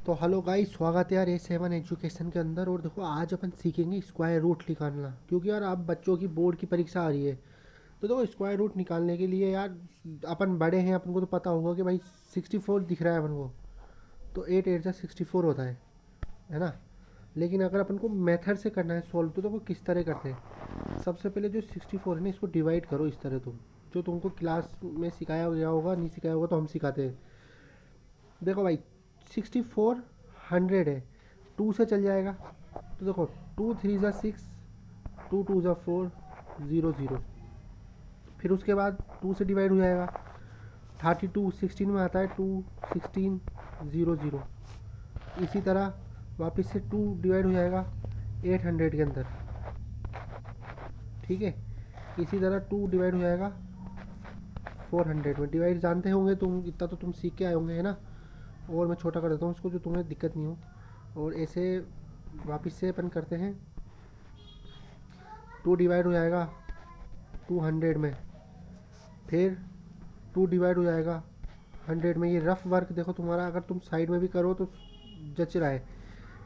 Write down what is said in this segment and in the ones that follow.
तो hello guys, स्वागत है यार A7 एजुकेशन के अंदर। और देखो, आज अपन सीखेंगे स्क्वायर रूट निकालना, क्योंकि यार अब बच्चों की बोर्ड की परीक्षा आ रही है। तो देखो, स्क्वायर रूट निकालने के लिए यार अपन बड़े हैं, अपन को तो पता होगा कि भाई 64 दिख रहा है अपन को, तो 8 8 जा 64 होता है ना। लेकिन अगर अपन को मेथड से करना है सॉल्व, तो देखो किस तरह करते हैं। सबसे पहले जो 64 है ना, इसको डिवाइड करो इस तरह। जो तुमको क्लास में सिखाया गया होगा, नहीं सिखाया होगा तो हम सिखाते हैं। देखो भाई, 64 100 है, 2 से चल जाएगा। तो देखो, 2 3 जा 6, 2 2 जा 4, 0 0। फिर उसके बाद 2 से डिवाइड हो जाएगा। 32 16 में आता है, 2 16 0 0। इसी तरह वापस से 2 डिवाइड हो जाएगा 800 के अंदर, ठीक है। इसी तरह 2 डिवाइड हो जाएगा 400 में। डिवाइड जानते होंगे तुम, इतना तो तुम सीख के आए होंगे, है ना। और मैं छोटा कर देता हूँ उसको, जो तुम्हें दिक्कत नहीं हो। और ऐसे वापस से अपन करते हैं। 2 डिवाइड हो जाएगा 200 में, फिर 2 डिवाइड हो जाएगा 100 में। ये रफ वर्क देखो तुम्हारा, अगर तुम साइड में भी करो तो जच रहा है।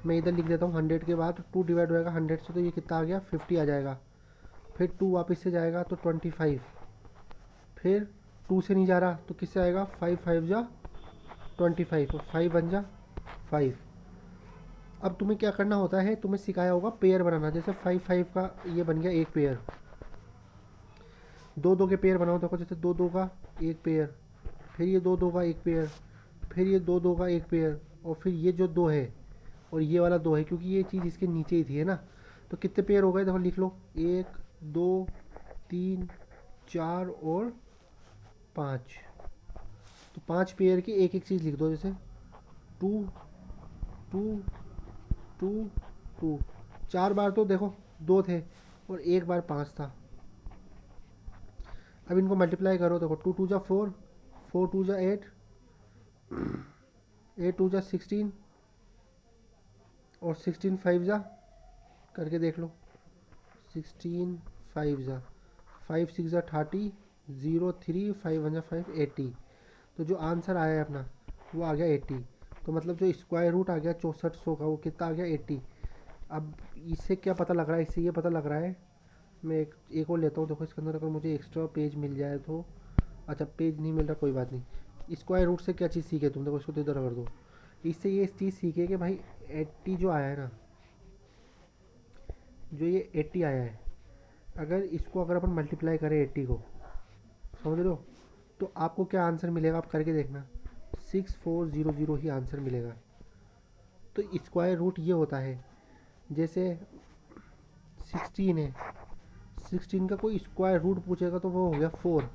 मैं इधर लिख देता हूँ 100 के बाद 2 डिवाइड हो जाएगा 100 से, तो ये कितना आ गया 50 आ जाएगा। फिर 2 वापस से जाएगा तो 25। फिर 2 से नहीं जा रहा तो किससे आएगा, 5 5 जा 25, और 5 1 जा 5। अब तुम्हें क्या करना होता है, तुम्हें सिखाया होगा पेयर बनाना। जैसे 5 5 का ये बन गया एक पेयर। 2 2 के पेयर बनाओ, देखो जैसे 2 2 का एक पेयर, फिर ये 2 2 का एक पेयर, फिर ये 2 2 का एक पेयर, और फिर ये जो 2 है और ये वाला 2 है, क्योंकि ये चीज़ इसके नीचे ही थी, है ना। तो कितने पेयर हो गए, देखो लिख लो, 1 2 3 4 और 5। तो 5 पेयर की एक एक चीज़ लिख दो, जैसे 2 2 2 2। 4 बार तो देखो 2 थे, और एक बार 5 था। अब इनको मल्टीप्लाई करो, देखो 2 2 जा 4, 4 2 जा 8, 8 2 जा 16, और 16 5 जा, करके देख लो, 16 5 जा 5 6 जा 30, 0 3 5 1 जा 5, 80। तो जो आंसर आया है अपना, वो आ गया 80। तो मतलब जो स्क्वायर रूट आ गया 6400 का, वो कितना आ गया 80। अब इससे क्या पता लग रहा है, इससे ये पता लग रहा है। मैं एक और लेता हूँ, देखो इसके अंदर अगर मुझे एक्स्ट्रा पेज मिल जाए तो। अच्छा, पेज नहीं मिल रहा, कोई बात नहीं। स्क्वायर रूट से क्या चीज़ सीखे तुम, देखो इसको तो इधर कर दो। इससे ये चीज़ सीखे कि भाई 80 जो आया है ना, जो ये 80 आया है, अगर इसको अगर अपन मल्टीप्लाई करें 80 को, समझ लो, तो आपको क्या आंसर मिलेगा, आप करके देखना। 6400 ही आंसर मिलेगा। तो स्क्वायर रूट ये होता है। जैसे 16 है, 16 का कोई स्क्वायर रूट पूछेगा तो वो हो गया 4,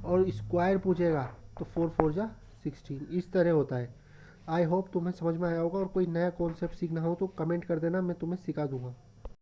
और स्क्वायर पूछेगा तो 4 4 जा 16। इस तरह होता है। आई होप तुम्हें समझ में आया होगा। और कोई नया कॉन्सेप्ट सीखना हो तो कमेंट कर देना, मैं तुम्हें सिखा दूंगा।